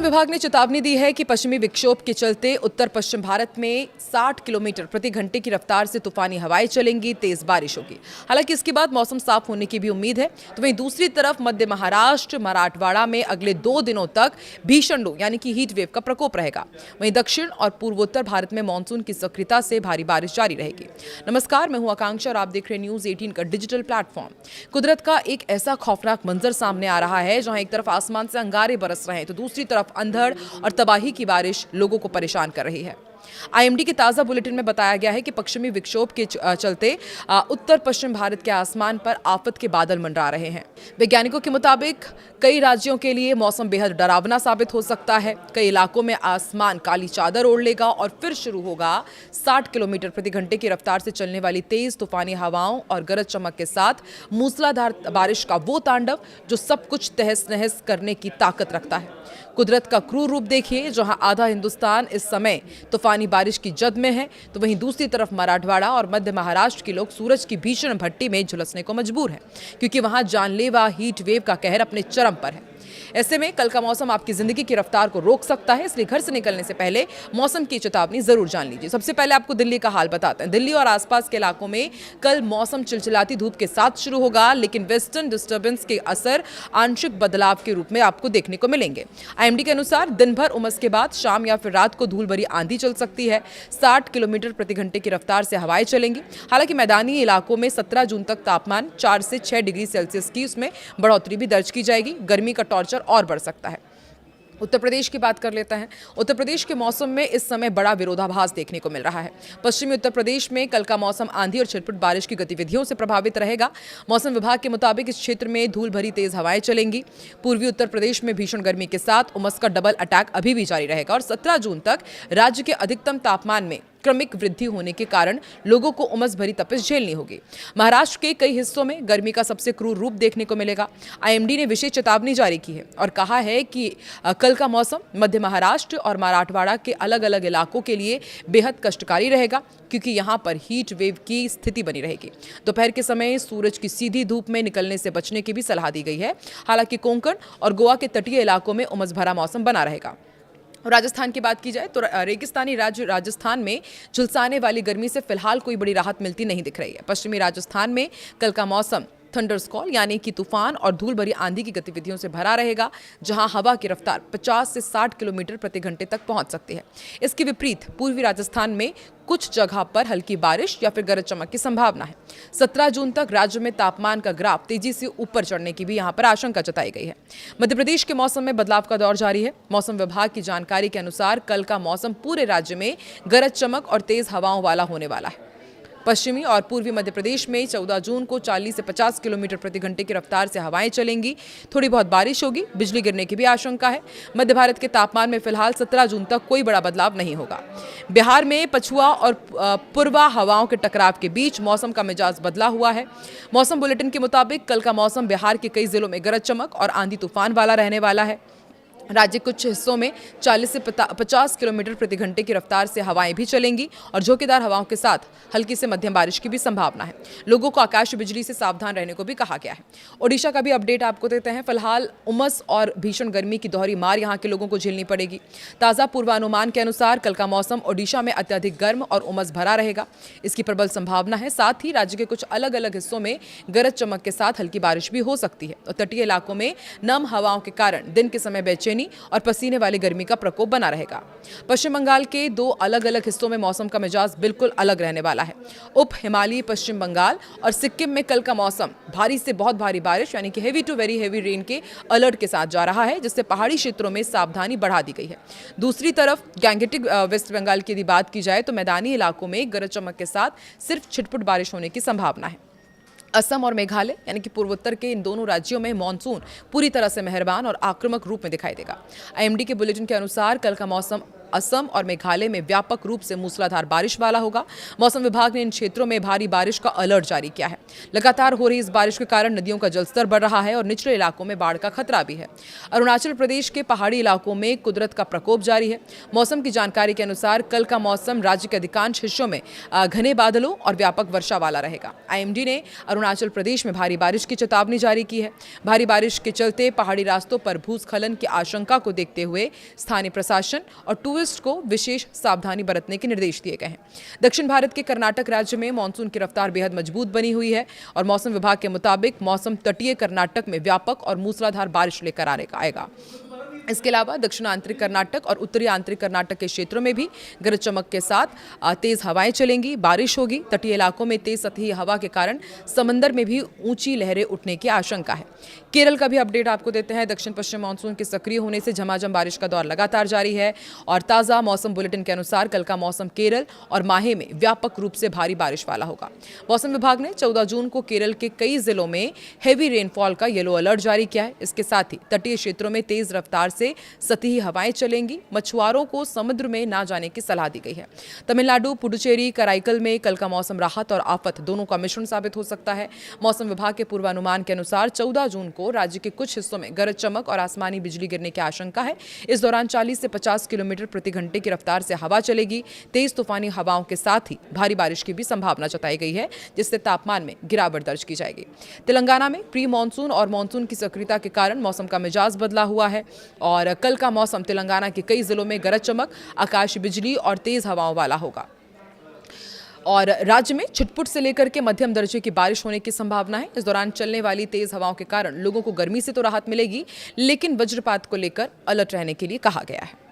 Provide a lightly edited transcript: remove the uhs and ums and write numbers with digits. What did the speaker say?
विभाग ने चेतावनी दी है कि पश्चिमी विक्षोभ के चलते उत्तर पश्चिम भारत में 60 किलोमीटर प्रति घंटे की रफ्तार से तूफानी हवाएं चलेंगी, तेज बारिश होगी। हालांकि इसके बाद मौसम साफ होने की भी उम्मीद है। तो वहीं दूसरी तरफ मध्य महाराष्ट्र, मराठवाड़ा में अगले 2 दिनों तक भीषण लू यानी कि हीट वेव का प्रकोप रहेगा। वहीं दक्षिण और पूर्वोत्तर भारत में मानसून की सक्रियता से भारी बारिश जारी रहेगी। नमस्कार, मैं हूं आकांक्षा और आप देख रहे हैं न्यूज 18 का डिजिटल प्लेटफॉर्म। कुदरत का एक ऐसा खौफनाक मंजर सामने आ रहा है जहां एक तरफ आसमान से अंगारे बरस रहे हैं तो दूसरी तरफ अंधड़ और तबाही की बारिश लोगों को परेशान कर रही है। आईएमडी के ताजा बुलेटिन में बताया गया है कि पश्चिमी विक्षोभ के चलते उत्तर पश्चिम भारत के आसमान पर आफत के बादल मंडरा रहे हैं। वैज्ञानिकों के मुताबिक कई राज्यों के लिए मौसम बेहद डरावना साबित हो सकता है। कई इलाकों में आसमान काली चादर ओढ़ लेगा और फिर शुरू होगा 60 किलोमीटर प्रति घंटे की रफ्तार से चलने वाली तेज तूफानी हवाओं और गरज चमक के साथ मूसलाधार बारिश का वो तांडव जो सब कुछ तहस नहस करने की ताकत रखता है। कुदरत का क्रूर रूप देखिए, जहां आधा हिंदुस्तान इस समय तूफानी बारिश की जद में है तो वहीं दूसरी तरफ मराठवाड़ा और मध्य महाराष्ट्र के लोग सूरज की भीषण भट्टी में झुलसने को मजबूर हैं, क्योंकि वहां जानलेवा हीट वेव का कहर अपने चरम पर है। ऐसे में कल का मौसम आपकी जिंदगी की रफ्तार को रोक सकता है, इसलिए घर से निकलने से पहले मौसम की चेतावनी जरूर जान लीजिए। सबसे पहले आपको दिल्ली का हाल बताते हैं। दिल्ली और आसपास के इलाकों में कल मौसम चिलचिलाती धूप के साथ शुरू होगा, लेकिन वेस्टर्न डिस्टर्बेंस के असर आंशिक बदलाव के रूप में आपको देखने को मिलेंगे। आईएमडी के अनुसार दिन भर उमस के बाद शाम या फिर रात को धूल भरी आंधी चल सकती है। 60 किलोमीटर प्रति घंटे की रफ्तार से हवाएं चलेंगी। हालांकि मैदानी इलाकों में 17 जून तक तापमान 4 से 6 डिग्री सेल्सियस की उसमें बढ़ोतरी भी दर्ज की जाएगी। गर्मी का टॉर्चर और बढ़ सकता है। उत्तर प्रदेश की बात कर लेते हैं। उत्तर प्रदेश के मौसम में इस समय बड़ा विरोधाभास देखने को मिल रहा है। पश्चिमी उत्तर प्रदेश में कल का मौसम आंधी और छिटपुट बारिश की गतिविधियों से प्रभावित रहेगा। मौसम विभाग के मुताबिक इस क्षेत्र में धूल भरी तेज हवाएं चलेंगी। पूर्वी उत्तर प्रदेश में भीषण गर्मी के साथ उमस का डबल अटैक अभी भी जारी रहेगा और 17 जून तक राज्य के अधिकतम तापमान में क्रमिक वृद्धि होने के कारण लोगों को उमस भरी तपिश झेलनी होगी। महाराष्ट्र के कई हिस्सों में गर्मी का सबसे क्रूर रूप देखने को मिलेगा। आईएमडी ने विशेष चेतावनी जारी की है और कहा है कि कल का मौसम मध्य महाराष्ट्र और मराठवाड़ा के अलग अलग इलाकों के लिए बेहद कष्टकारी रहेगा, क्योंकि यहां पर हीट वेव की स्थिति बनी रहेगी। दोपहर के समय सूरज की सीधी धूप में निकलने से बचने की भी सलाह दी गई है। हालांकि कोंकण और गोवा के तटीय इलाकों में उमस भरा मौसम बना रहेगा। राजस्थान की बात की जाए तो रेगिस्तानी राज्य राजस्थान में झुलसाने वाली गर्मी से फिलहाल कोई बड़ी राहत मिलती नहीं दिख रही है। पश्चिमी राजस्थान में कल का मौसम थंडरस्कॉल यानी कि तूफान और धूल भरी आंधी की गतिविधियों से भरा रहेगा, जहां हवा की रफ्तार 50 से 60 किलोमीटर प्रति घंटे तक पहुंच सकती है। इसके विपरीत पूर्वी राजस्थान में कुछ जगह पर हल्की बारिश या फिर गरज चमक की संभावना है। 17 जून तक राज्य में तापमान का ग्राफ तेजी से ऊपर चढ़ने की भी यहां पर आशंका जताई गई है। मध्य प्रदेश के मौसम में बदलाव का दौर जारी है। मौसम विभाग की जानकारी के अनुसार कल का मौसम पूरे राज्य में गरज चमक और तेज हवाओं वाला होने वाला है। पश्चिमी और पूर्वी मध्य प्रदेश में 14 जून को 40 से 50 किलोमीटर प्रति घंटे की रफ्तार से हवाएं चलेंगी। थोड़ी बहुत बारिश होगी, बिजली गिरने की भी आशंका है। मध्य भारत के तापमान में फिलहाल 17 जून तक कोई बड़ा बदलाव नहीं होगा। बिहार में पछुआ और पूर्वा हवाओं के टकराव के बीच मौसम का मिजाज बदला हुआ है। मौसम बुलेटिन के मुताबिक कल का मौसम बिहार के कई जिलों में गरज चमक और आंधी तूफान वाला रहने वाला है। राज्य के कुछ हिस्सों में 40 से 50 किलोमीटर प्रति घंटे की रफ्तार से हवाएं भी चलेंगी और झोंकेदार हवाओं के साथ हल्की से मध्यम बारिश की भी संभावना है। लोगों को आकाशीय बिजली से सावधान रहने को भी कहा गया है। ओडिशा का भी अपडेट आपको देते हैं। फिलहाल उमस और भीषण गर्मी की दोहरी मार यहां के लोगों को झेलनी पड़ेगी। ताज़ा पूर्वानुमान के अनुसार कल का मौसम ओडिशा में अत्यधिक गर्म और उमस भरा रहेगा, इसकी प्रबल संभावना है। साथ ही राज्य के कुछ अलग अलग हिस्सों में गरज चमक के साथ हल्की बारिश भी हो सकती है और तटीय इलाकों में नम हवाओं के कारण दिन के समय बेचैनी और पसीने वाली गर्मी का प्रकोप बना रहेगा। पश्चिम बंगाल के 2 अलग अलग हिस्सों में मौसम का मिजाज बिल्कुल अलग रहने वाला है। उप हिमालयी पश्चिम बंगाल और सिक्किम में कल का मौसम भारी से बहुत भारी बारिश यानी कि heavy to very heavy rain के अलर्ट के साथ जा रहा है, जिससे पहाड़ी क्षेत्रों में सावधानी बढ़ा दी गई है। दूसरी तरफ गैंगेटिक वेस्ट बंगाल की यदि बात की जाए तो मैदानी इलाकों में गरज चमक के साथ सिर्फ छिटपुट बारिश होने की संभावना है। असम और मेघालय यानी कि पूर्वोत्तर के इन दोनों राज्यों में मानसून पूरी तरह से मेहरबान और आक्रामक रूप में दिखाई देगा। आईएमडी के बुलेटिन के अनुसार कल का मौसम असम और मेघालय में व्यापक रूप से मूसलाधार बारिश वाला होगा। मौसम विभाग ने इन क्षेत्रों में भारी बारिश का अलर्ट जारी किया है। लगातार हो रही इस बारिश के कारण नदियों का जलस्तर बढ़ रहा है और निचले इलाकों में बाढ़ का खतरा भी है। अरुणाचल प्रदेश के पहाड़ी इलाकों में कुदरत का प्रकोप जारी है। मौसम की जानकारी के अनुसार कल का मौसम राज्य के अधिकांश हिस्सों में घने बादलों और व्यापक वर्षा वाला रहेगा। आईएमडी ने अरुणाचल प्रदेश में भारी बारिश की चेतावनी जारी की है। भारी बारिश के चलते पहाड़ी रास्तों पर भूस्खलन की आशंका को देखते हुए स्थानीय प्रशासन और टूरिस्ट को विशेष सावधानी बरतने के निर्देश दिए गए हैं। दक्षिण भारत के कर्नाटक राज्य में मानसून की रफ्तार बेहद मजबूत बनी हुई है और मौसम विभाग के मुताबिक मौसम तटीय कर्नाटक में व्यापक और मूसलाधार बारिश लेकर आएगा। इसके अलावा दक्षिण आंतरिक कर्नाटक और उत्तरी आंतरिक कर्नाटक के क्षेत्रों में भी गरज चमक के साथ तेज हवाएं चलेंगी, बारिश होगी। तटीय इलाकों में तेज सतही हवा के कारण समंदर में भी ऊंची लहरें उठने की आशंका है। केरल का भी अपडेट आपको देते हैं। दक्षिण पश्चिम मानसून के सक्रिय होने से झमाझम बारिश का दौर लगातार जारी है और ताज़ा मौसम बुलेटिन के अनुसार कल का मौसम केरल और माहे में व्यापक रूप से भारी बारिश वाला होगा। मौसम विभाग ने 14 जून को केरल के कई जिलों में हेवी रेनफॉल का येलो अलर्ट जारी किया है। इसके साथ ही तटीय क्षेत्रों में तेज रफ्तार से सतही हवाएं चलेंगी। मछुआरों को समुद्र में ना जाने की सलाह दी गई है। तमिलनाडु, पुडुचेरी, कराईकल में कल का मौसम राहत और आफत दोनों का मिश्रण साबित हो सकता है। मौसम विभाग के पूर्वानुमान के अनुसार 14 जून को राज्य के कुछ हिस्सों में गरज चमक और आसमानी बिजली गिरने की आशंका है। इस दौरान 40 से 50 किलोमीटर प्रति घंटे की रफ्तार से हवा चलेगी। तेज तूफानी हवाओं के साथ ही भारी बारिश की भी संभावना जताई गई है, जिससे तापमान में गिरावट दर्ज की जाएगी। तेलंगाना में प्री मानसून और मानसून की सक्रियता के कारण मौसम का मिजाज बदला हुआ है और कल का मौसम तेलंगाना के कई जिलों में गरज चमक, आकाश बिजली और तेज हवाओं वाला होगा और राज्य में छिटपुट से लेकर के मध्यम दर्जे की बारिश होने की संभावना है। इस दौरान चलने वाली तेज हवाओं के कारण लोगों को गर्मी से तो राहत मिलेगी, लेकिन वज्रपात को लेकर अलर्ट रहने के लिए कहा गया है।